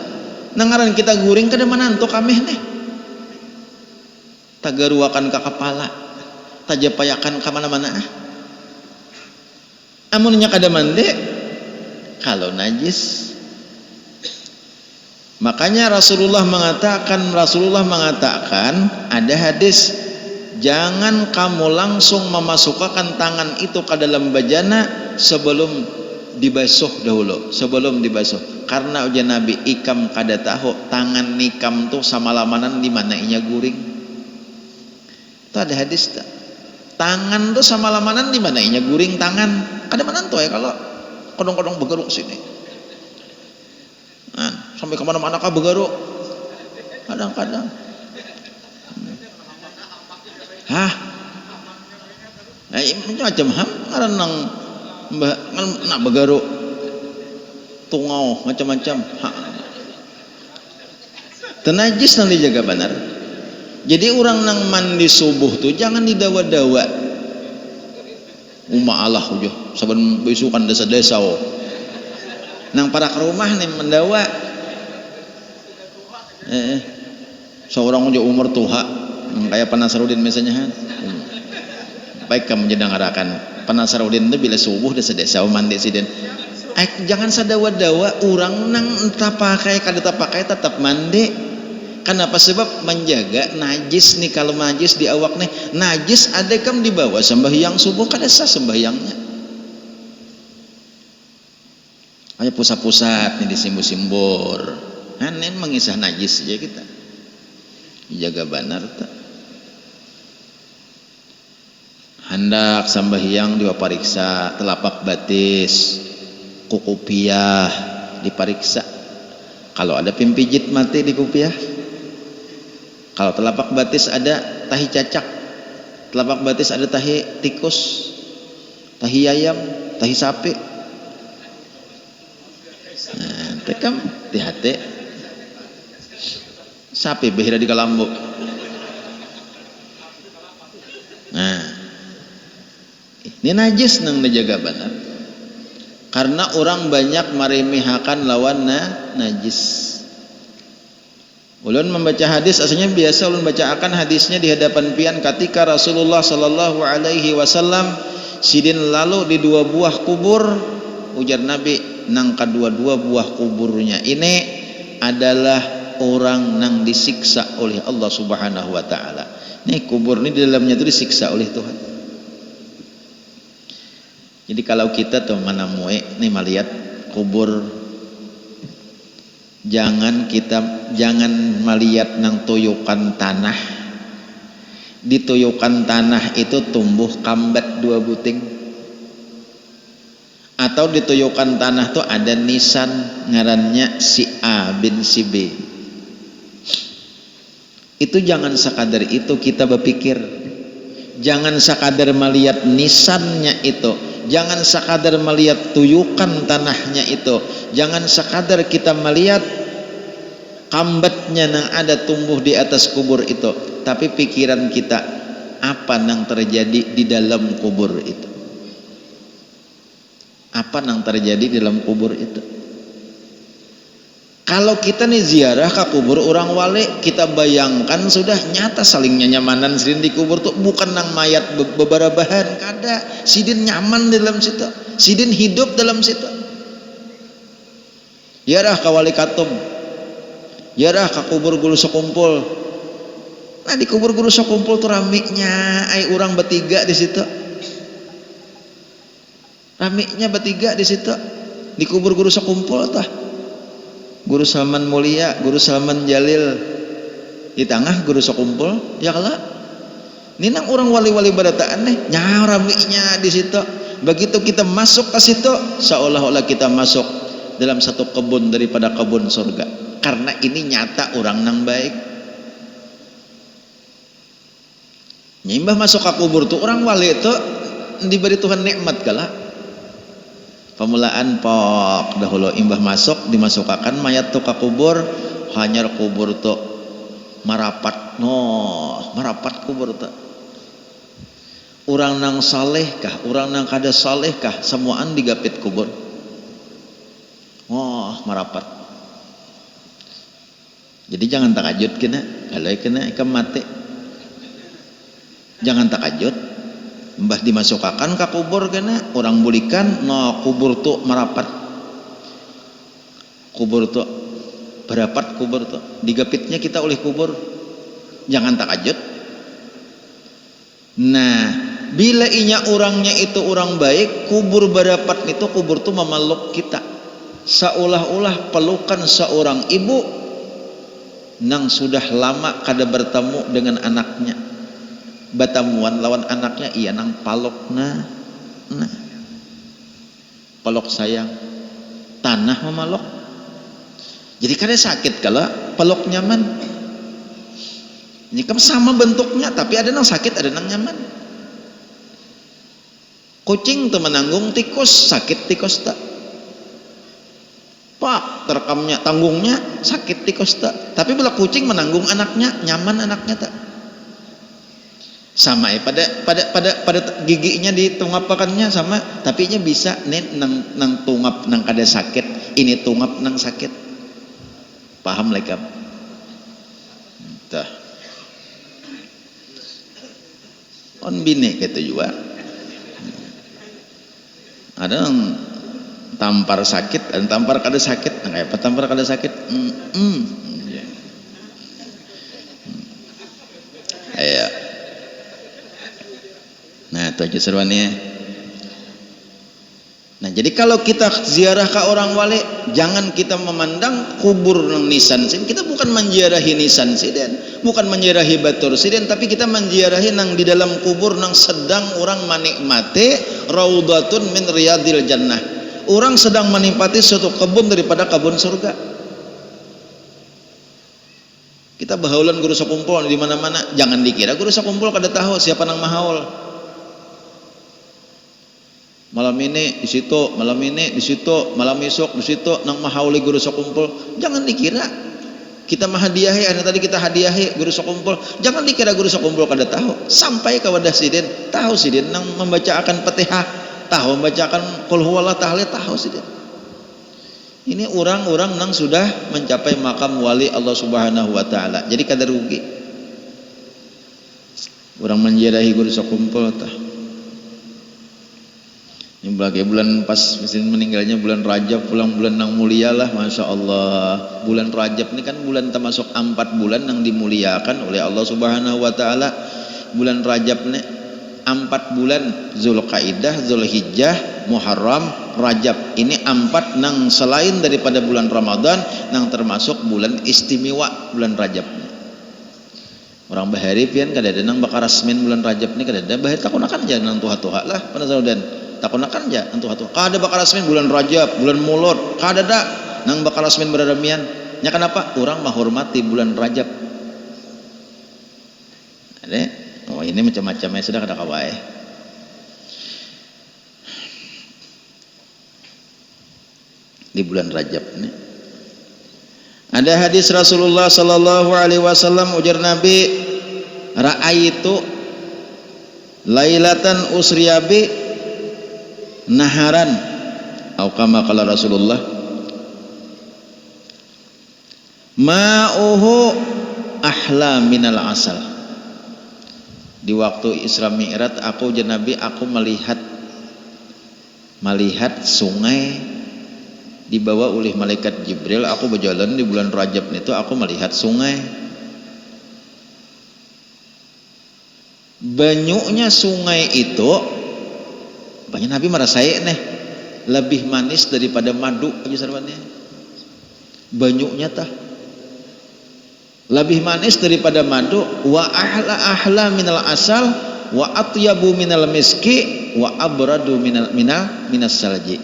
Speaker 1: nangaran kita guring kada mananto kameh nih tagaruakan ka kepala tajapayakan ka mana-mana amunnya kada mande kalau najis. Makanya Rasulullah mengatakan ada hadis, jangan kamu langsung memasukkan tangan itu ke dalam bejana sebelum dibasuh dahulu, sebelum dibasuh. Karena ujian Nabi ikam kada tahu tangan nikam tuh sama lamanan di mana inya guring. Itu ada hadis tak? Tangan tuh sama lamanan di mana inya guring tangan. Kada menantu ya kalau kodong-kodong begeruk sini. Nah, sampai kemana-mana kah begaruk kadang-kadang macam ham ngaranang nak begaruk tungau macam-macam tenajis nang dijaga benar. Jadi orang nang mandi subuh tuh jangan didawa-dawa Allah ujo saban besukan desa-desa nang para ke rumah nih mendawa seorang udah umur tua kayak Panasarudin misalnya baik kamu jadi ngarakan Panasarudin itu bila subuh desa-desa mandi siden jangan sadawa-dawa orang nang entah pakai kada pakai tetap mandi. Kenapa? Sebab menjaga najis nih. Kalau najis di awak nih najis ada kam dibawa sembahyang subuh kada sah sembahyangnya. Hanya pusat-pusat nih disimbur-simbur hanen mengisah najis aja kita jaga benar tak hendak sambahyang dipariksa telapak batis kukupiah dipariksa kalau ada pimpijit mati di kupiah kalau telapak batis ada tahi cacak telapak batis ada tahi tikus tahi ayam tahi sapi tekam di hati sapi behira di kalambu. Nah ini najis nang dijaga benar karena orang banyak meremehkan lawan najis. Ulun membaca hadis aslinya biasa ulun bacakan hadisnya di hadapan pian ketika Rasulullah sallallahu alaihi wasallam sidin lalu di dua buah kubur ujar Nabi nang kedua-dua buah kuburnya ini adalah orang nang disiksa oleh Allah Subhanahu wa taala. Nih kubur ini di dalamnya itu disiksa oleh Tuhan. Jadi kalau kita tuh mana mue nih melihat kubur jangan melihat nang tuyukan tanah. Di tuyukan tanah itu tumbuh kambat dua buting. Atau dituyukan tanah tuh ada nisan ngarannya si A bin si B. Itu jangan sekadar itu kita berpikir, jangan sekadar melihat nisannya itu, jangan sekadar melihat tuyukan tanahnya itu, jangan sekadar kita melihat kambatnya yang ada tumbuh di atas kubur itu, tapi pikiran kita apa yang terjadi di dalam kubur itu. Apa yang terjadi di dalam kubur itu? Kalau kita nih ziarah ke kubur orang wali, kita bayangkan sudah nyata salingnya nyamanan sidin di kubur tuh bukan nang mayat bebarabahan, kada. Sidin nyaman di dalam situ, sidin hidup dalam situ. Ziarah ke wali katum, ziarah ke kubur guru sekumpul. Nah di kubur guru sekumpul tuh ramiknya, orang bertiga di situ. Ramiknya bertiga di situ di kubur guru sekumpul tah Guru Salman Mulia, Guru Salman Jalil di tengah guru sekumpul ya kala ini nang orang wali-wali barataan nih ramiknya di situ. Begitu kita masuk ke situ seolah-olah kita masuk dalam satu kebun daripada kebun surga karena ini nyata orang nang baik. Nyimbah masuk ke kubur tuh orang wali itu diberi Tuhan nikmat kala pemulaan pok dahulu imbah masuk dimasukkan mayat tuh ke kubur hanya kubur tuh marapat kubur tuh orang nang saleh kah orang nang kada saleh kah semuaan digapit kubur marapat Jadi jangan takajud kena kalau kena ikam mati. Jangan takajud. Mbah dimasukkan ke kubur kena orang bulikan no kubur tuh merapat. Kubur tuh berapat kubur tuh. Digapitnya kita oleh kubur. Jangan takajud. Nah, bila inya orangnya itu orang baik, kubur berapat itu kubur tuh memeluk kita. Seolah-olah pelukan seorang ibu nang sudah lama kada bertemu dengan anaknya. Batamuan lawan anaknya iya nang palok nah palok sayang tanah memalok. Jadi kada sakit kalau peluk nyaman. Ini kan sama bentuknya tapi ada nang sakit ada nang nyaman. Kucing tuh menanggung tikus, sakit tikus tak. Pak terekamnya tanggungnya sakit tikus tak. Tapi bila kucing menanggung anaknya nyaman anaknya tak. Sama ya pada giginya ditungapakannya sama tapi nya bisa nang tungap nang kada sakit ini tungap nang sakit. Paham lekap? Tah. On bine gitu juga. Ada yang tampar sakit, ada tampar kada sakit. Nah, kayak apa tampar kada sakit? Ayo. Nah, itu aja seruannya. Nah, jadi kalau kita ziarah ke orang wali, jangan kita memandang kubur nang nisan sin. Kita bukan menziarahi nisan siden, bukan menziarahi batur siden, tapi kita menziarahi nang di dalam kubur nang sedang orang menikmati raudhatun min riyadil jannah. Orang sedang menikmati suatu kebun daripada kebun surga. Kita bahaulan guru sekumpul di mana-mana, jangan dikira guru sekumpul kada tahu siapa nang mahaul. Malam ini di situ, malam ini di situ, malam esok di situ nang mahauli guru sekumpul. Jangan dikira kita mahadiahi, ane tadi kita hadiahi guru sekumpul. Jangan dikira guru sekumpul kada tahu. Sampai ke wadah sidin, tahu sidin nang membacakan Fatihah, tahu membacakan qul huwallahu tahlil, tahu sidin. Ini orang-orang nang sudah mencapai makam wali Allah Subhanahu wa taala. Jadi kada rugi. Orang menziarahi guru sekumpul tah. Ini bulan pas mesin meninggalnya bulan Rajab, pulang bulan nang mulia lah, masya Allah. Bulan Rajab ini kan bulan termasuk 4 bulan yang dimuliakan oleh Allah Subhanahu wa taala. Bulan Rajab ini 4 bulan, Zulqaidah, Zulhijjah, Muharram, Rajab. Ini 4 nang selain daripada bulan Ramadan nang termasuk bulan istimewa bulan Rajab. Orang bahari pian kada ada nang bakar rasmin bulan Rajab ni kada ada. Bahari takunakan aja nang tuha-tuha lah pada saudan. Takunakan aja nang tuha-tuha. Kada bakar rasmin bulan Rajab, bulan Mulud, kada ada nang bakar rasmin beradamian. Nya kenapa? Orang menghormati bulan Rajab. Ada oh ini macam-macamnya sudah kada kawai. Di bulan Rajab ini ada hadis Rasulullah sallallahu alaihi wasallam, ujar Nabi, ra'aitu lailatan usriyabi naharan atau kama qala Rasulullah ma'uhu ahla minal asal. Di waktu Isra Mi'raj aku ujar Nabi, aku melihat sungai dibawa oleh malaikat Jibril. Aku berjalan di bulan Rajab itu, aku melihat sungai. Banyunya sungai itu, banyak Nabi merasai nih lebih manis daripada madu aja sarwannya. Banyunya tah lebih manis daripada madu. Wa ahla minal asal wa atyabu minal miski wa abradu minas salji.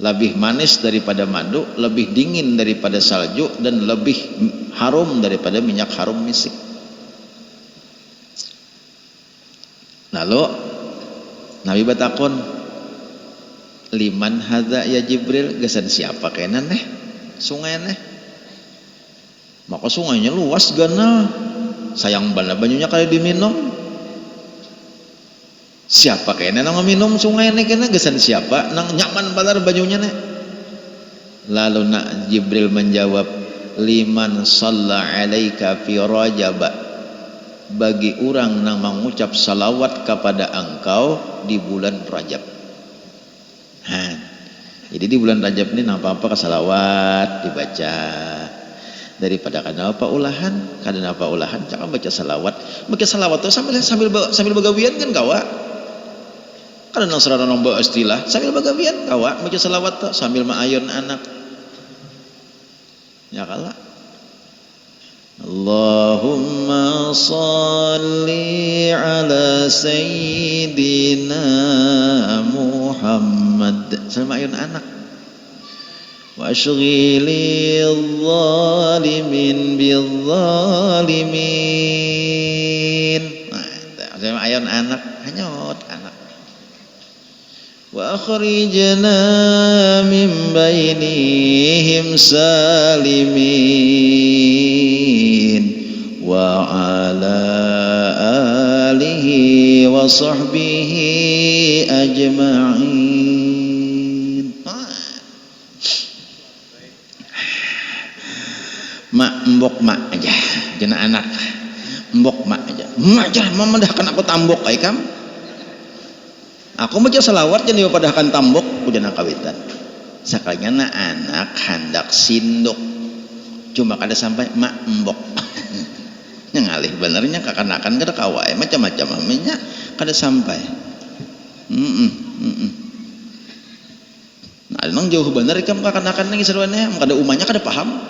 Speaker 1: Lebih manis daripada madu, lebih dingin daripada salju, dan lebih harum daripada minyak harum misik. Lalu Nabi batakon, liman hadza ya Jibril, gesan siapa kena neh sungai neh. Maka sungainya luas gana, sayang bana banyunya kali diminum. Siapa kena nang minum sungai ini kena gesan siapa nang nyaman balar banyunya nih. Lalu nak Jibril menjawab, liman shalla alaika fi rajab, bagi orang yang mengucap salawat kepada engkau di bulan Rajab. Jadi di bulan Rajab ini apa-apa salawat dibaca, daripada kada apa ulahan jangan baca salawat tuh sambil begawian kan kawa. Kada nang sarana nang bawa istilah sambil begawian kawa baca salawat tuh sambil maayon anak. Ya kala. Allahumma salli ala sayyidina Muhammad sama ayun anak. Wa ashghilil zalimin bil zalimin. Sama ayun anak hanyot anak. Wa akhrijna min bainihim salimin wa ala alihi wa sahbihi ajma'in. Mbok mak aja jenah anak, mbok mak aja memendahkan aku tambok ay kam. Aku baca salawat jadi padahkan tambok kujana kawitan. Sakalinya na anak hendak sindok cuma kada sampai mak mbok. Ngalih benernya kakanakan kada kawai macam-macam aminya kada sampai. Nah, nang jauh bener ikam kakanakan nang seruannya kada umanya kada paham.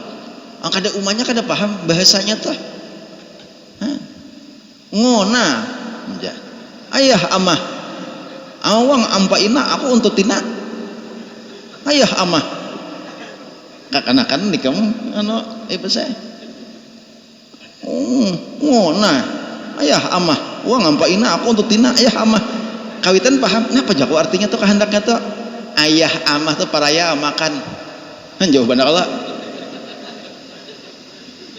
Speaker 1: Kada umanya kada paham bahasanya tuh. Ngona ayah amah awang ampaina aku untuk tina ayah amah kakanakan di kamu saya ngona ayah amah uang ampaina aku untuk tina ayah amah kawitan paham kenapa jago artinya tuh kehendaknya tuh ayah amah tuh paraya makan jauh benar Allah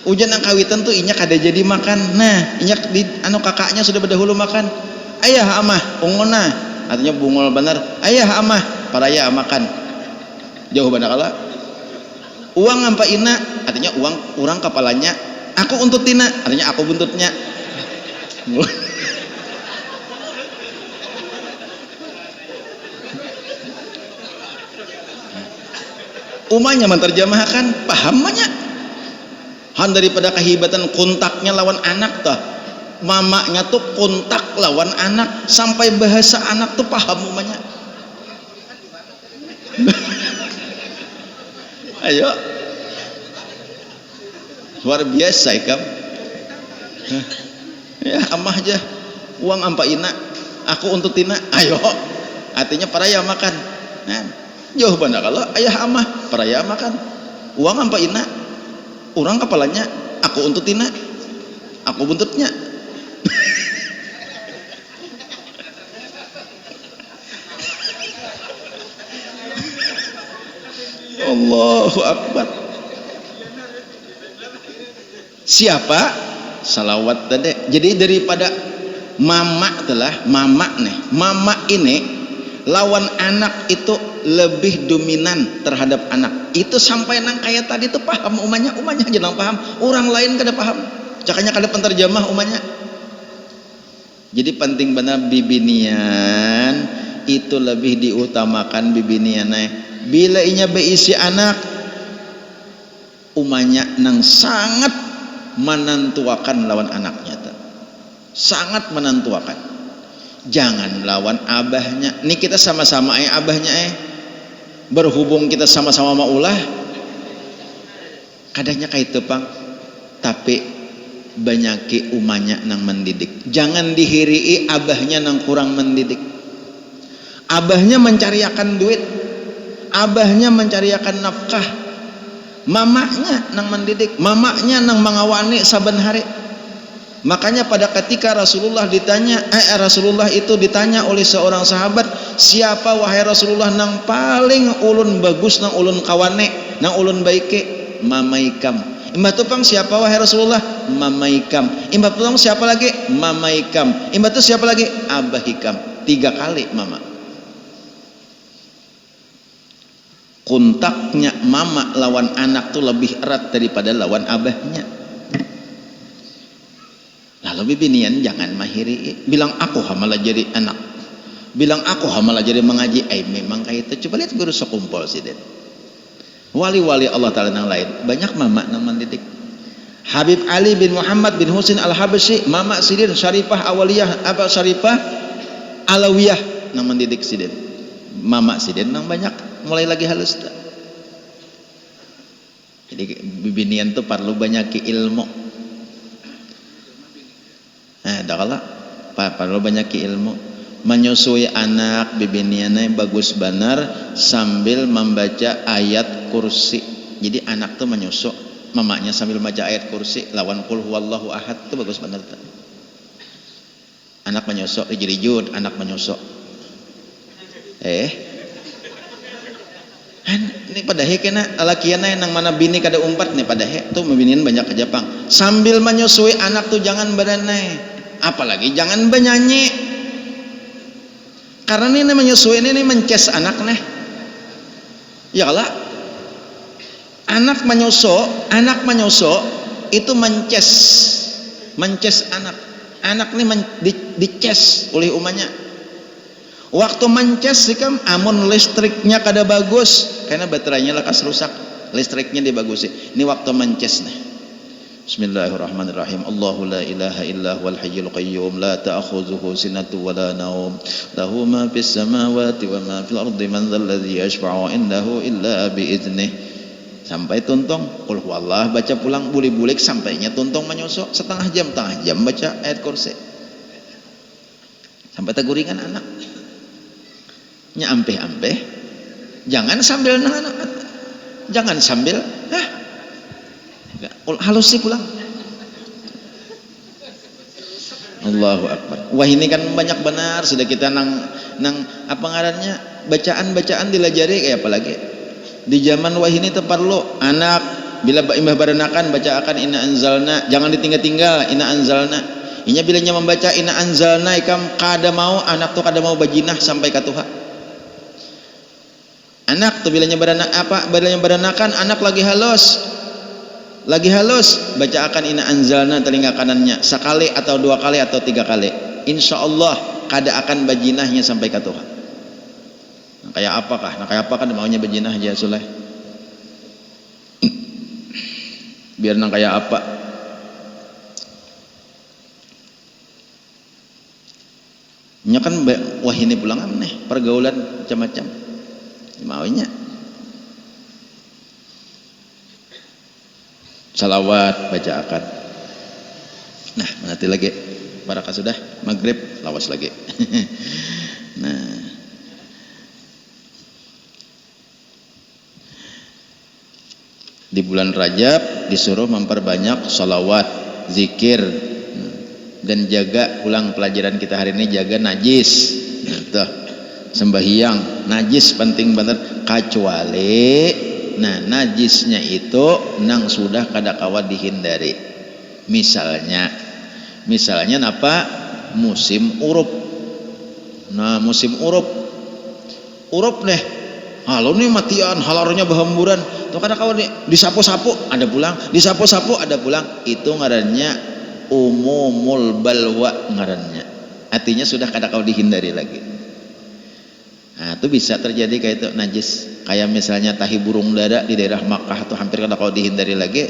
Speaker 1: ujian yang kawitan tuh inya kada jadi makan. Nah inya di kakaknya sudah berdahulu makan ayah amah ngona artinya bungol benar ayah amah paraya makan jauh benar Allah. Uang apa ina artinya uang orang kepalanya aku untuk tina artinya aku buntutnya. Umanya menterjemahkan pahamannya han daripada kehibatan kontaknya lawan anak tuh mamanya tuh kontak lawan anak sampai bahasa anak tuh paham umanya. Ayo luar biasa ikam ya amah aja uang ampa ina aku untuk tina ayo artinya paraya makan. Nah jauh benar kalau ayah amah paraya makan uang ampa ina orang kepalanya aku untuk tina aku buntutnya. Allahu Akbar. Siapa salawat tadi jadi daripada mama mama ini lawan anak itu lebih dominan terhadap anak itu sampai nang kayak tadi tuh paham umanya aja nang paham orang lain kada paham cakanya kada penterjemah umanya. Jadi penting benar bibinian itu lebih diutamakan bibiniannya bila inya beisi anak umanya nang sangat menentuakan lawan anaknya tuh. Sangat menentuakan jangan lawan abahnya nih kita sama-sama abahnya berhubung kita sama-sama maulah kadangnya kayak tepang tapi banyaki umanya nang mendidik jangan dihirii abahnya nang kurang mendidik. Abahnya mencariakan duit abahnya mencariakan nafkah mamanya nang mendidik mamanya nang mengawani saban hari. Makanya pada ketika Rasulullah itu ditanya oleh seorang sahabat siapa wahai Rasulullah nang paling ulun bagus nang ulun kawane nang ulun baike mamaikam. Imbah tupang siapa wahai Rasulullah mamaikam. Imbah tupang siapa lagi mamaikam. Imbah tu siapa lagi abahikam. 3 kali mama. kontaknya mama lawan anak tuh lebih erat daripada lawan abahnya. Lalu bibinian jangan mahiri, bilang aku hamalah jadi anak, bilang aku hamalah jadi mengaji. Memang kayak itu. Coba lihat guru sekumpul sih den, wali-wali Allah Ta'ala yang lain banyak mama yang mendidik. Habib Ali bin Muhammad bin Husain Al-Habsyi, mama sidin Syarifah Awaliyah apa Syarifah Alawiyah yang mendidik sidin. Mama sidin yang banyak mulai lagi halus tak. Jadi bibinian tuh perlu banyak ilmu. Dah kalah perlu banyak ilmu. Menyusui anak bibiniannya bagus benar sambil membaca ayat kursi. Jadi anak tuh menyusu mamanya sambil baca ayat kursi lawan qul huwallahu ahad tuh bagus benar tak. Anak menyusu rijud anak menyusu. Ini pada kena lakiana yang mana bini kada umpat nih pada tuh membinian banyak ke Jepang sambil menyusui anak tuh jangan beranai, apalagi jangan bernyanyi, karena ini menyusui ini mences anak nih ya lah. Anak menyusu itu mences anak nih dices oleh umanya. Waktu mences sih kan amun listriknya kada bagus karena baterainya lekas rusak, listriknya dibagusi. Ini waktu mences nih. Bismillahirrahmanirrahim. Allahu la ilaha illa huwal hayyul qayyum la ta'khudhuhu sinatun wa la naum lahu ma fis samawati wa ma fil ardi man dzal ladzi yashfa'u indahu illa bi idznih. Sampai tuntung qul huwallah baca pulang bulik-bulik sampainya tuntung menyusuk setengah jam baca ayat kursi. Sampai teguringan anak. Nya ampeh-ampeh jangan sambil jangan sambil halus sih pulang. Allahu Akbar. Wah ini kan banyak benar sudah kita nang apa ngarannya bacaan dilajari kayak apalagi di zaman wah ini perlu anak bila imbah baranakan baca akan inna anzalna jangan ditinggal-tinggal inna anzalna. Inya bilanya membaca inna anzalna ikam kada mau anak tuh kada mau bajinah sampai ka Tuhan. Anak tuh bilanya beranakan anak lagi halus baca akan ina anzalna telinga kanannya sekali atau 2 kali atau 3 kali, insya Allah kada akan bajinahnya sampai ke Tuhan. Kayak apakah maunya bajinah aja Suleh biar nang kayak apa nya kan wah ini pulang nih pergaulan macam-macam maunya salawat baca akan. Nah nanti lagi barakah sudah maghrib lawas lagi. Nah di bulan Rajab disuruh memperbanyak salawat zikir dan jaga ulang pelajaran kita hari ini jaga najis. Tuh sembahyang najis penting banget kecuali najisnya itu nang sudah kada kawa dihindari. Misalnya apa musim urup. Nah musim urup nih halo nih matian halarnya bahamburan tuh kada kawa disapu-sapu ada pulang disapu-sapu ada pulang, itu ngarannya umumul balwa ngarannya, artinya sudah kada kawa dihindari lagi. Nah itu bisa terjadi kayak itu najis, kayak misalnya tahi burung dara di daerah Makkah tuh hampir kada kawa dihindari lagi.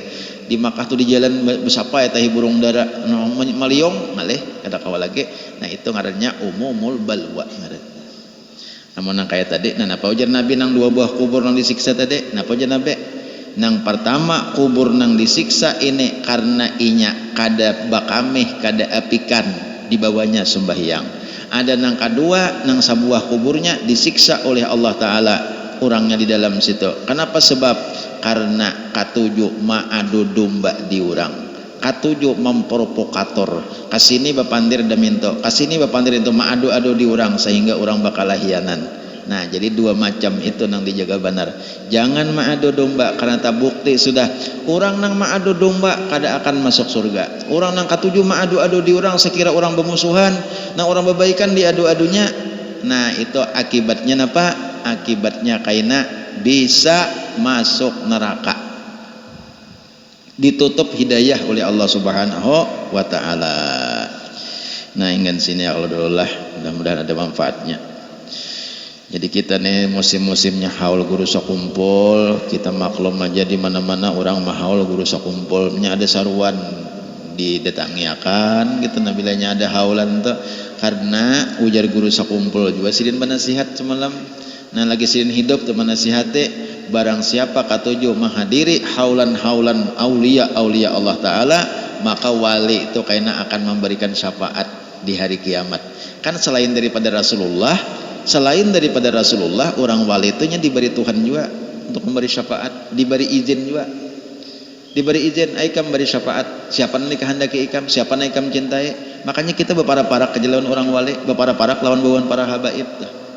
Speaker 1: Di Makkah tuh di jalan besapa ya tahi burung dara maliong malih kada kawa lagi. Nah itu ngarannya umumul balwa ngarannya. Namun nang kayak tadi napa ujar Nabi nang 2 buah kubur nang disiksa tadi, napa ujar Nabi nang pertama kubur nang disiksa ini karena inya kada bakameh kada apikan di bawahnya sembahyang. Ada nang kedua nang sebuah kuburnya disiksa oleh Allah Ta'ala orangnya di dalam situ. Kenapa? Sebab karena katujuh ma'adu domba di orang, katujuh memprovokator kasini bapandir daminto kasini bapandir itu ma'adu-adu di orang sehingga orang bakal hianan. Nah jadi 2 macam itu nang dijaga benar, jangan ma'adu domba karena tak bukti sudah orang nang ma'adu domba kada akan masuk surga. Orang nang katujuh ma'adu-adu di orang sekira orang bermusuhan nang orang berbaikan diadu-adunya. Nah itu akibatnya apa? Akibatnya kaina bisa masuk neraka, ditutup hidayah oleh Allah Subhanahu wa taala. Nah, ingat sini ya Allah, mudah-mudahan ada manfaatnya. Jadi kita nih musim-musimnya haul guru sakumpul, kita maklum aja di mana-mana orang mahaul guru sakumpulnya ada saruan didatangiakan gitu nabilanya ada haulan tuh karena ujar guru sakumpul juga sidin banasihat semalam. Nah lagi sidin hidup tuh manasihate barang siapa katujuh menghadiri haulan-haulan aulia Allah Ta'ala, maka wali itu kayaknya akan memberikan syafaat di hari kiamat. Kan selain daripada Rasulullah, orang wali itu diberi Tuhan juga untuk memberi syafaat, diberi izin juga, diberi izin aikam beri syafaat siapa nih kehendaki ikam, siapa nih ikam cintai. Makanya kita beparak-parak kejelawan orang wali, beparak-parak lawan bawaan para habaib.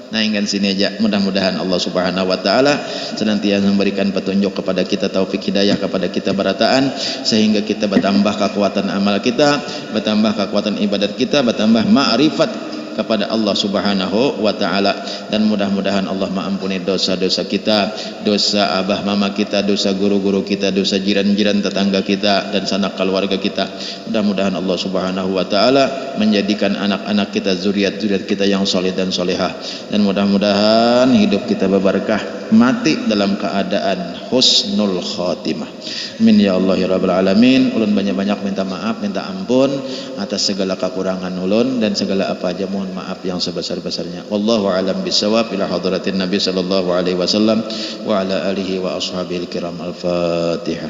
Speaker 1: Nah ingat sini aja, mudah-mudahan Allah Subhanahu wa taala senantiasa memberikan petunjuk kepada kita, taufik hidayah kepada kita berataan, sehingga kita bertambah kekuatan amal kita, bertambah kekuatan ibadat kita, bertambah ma'rifat kepada Allah Subhanahu wa taala, dan mudah-mudahan Allah mengampuni dosa-dosa kita, dosa abah mama kita, dosa guru-guru kita, dosa jiran-jiran tetangga kita dan sanak keluarga kita. Mudah-mudahan Allah Subhanahu wa taala menjadikan anak-anak kita, zuriat-zuriat kita yang saleh dan salehah, dan mudah-mudahan hidup kita berberkah, mati dalam keadaan husnul khatimah. Amin ya Allah ya rabbal alamin. Ulun banyak-banyak minta maaf, minta ampun atas segala kekurangan ulun dan segala apa aja mohon maaf yang sebesar-besarnya. Wallahu alam bisawab. Ila hadratin Nabi sallallahu alaihi wasallam wa ala alihi wa ashabihi kiram. Al-Fatihah.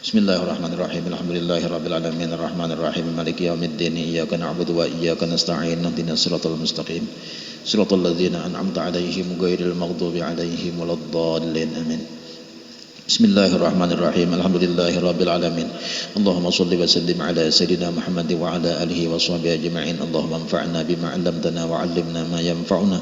Speaker 1: Bismillahirrahmanirrahim. Alhamdulillahirabbil alamin arrahmanir rahim maliki yaumiddin iyyaka na'budu wa iyyaka nasta'in ihdinas siratal mustaqim siratal ladzina an'amta 'alaihim ghairil maghdubi 'alaihim waladdallin. Amin. Bismillahirrahmanirrahim. Alhamdulillahirabbil alamin. Allahumma shalli wa sallim ala sayyidina Muhammad wa ala alihi wa sahbihi ajma'in. Allahumma anfa'na bima 'allamtana wa 'allimna ma yanfa'una.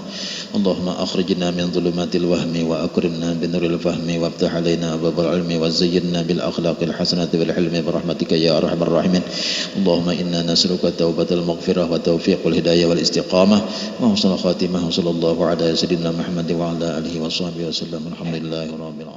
Speaker 1: Allahumma akhrijna min dhulumatil wahmi wa akrimna bi nuril fahmi waftah 'alaina babal ilmi wa zayyinna bil akhlaqil hasanati wal hilmi bi rahmatika ya arhamar rahimin. Allahumma inna nas'aluka taubatal maghfirah wa taufiqul hidayah wal istiqamah wa husnul khatimah. Sallallahu ala sayyidina Muhammad wa ala alihi wa sahbihi wasallam. Alhamdulillahirabbil alamin.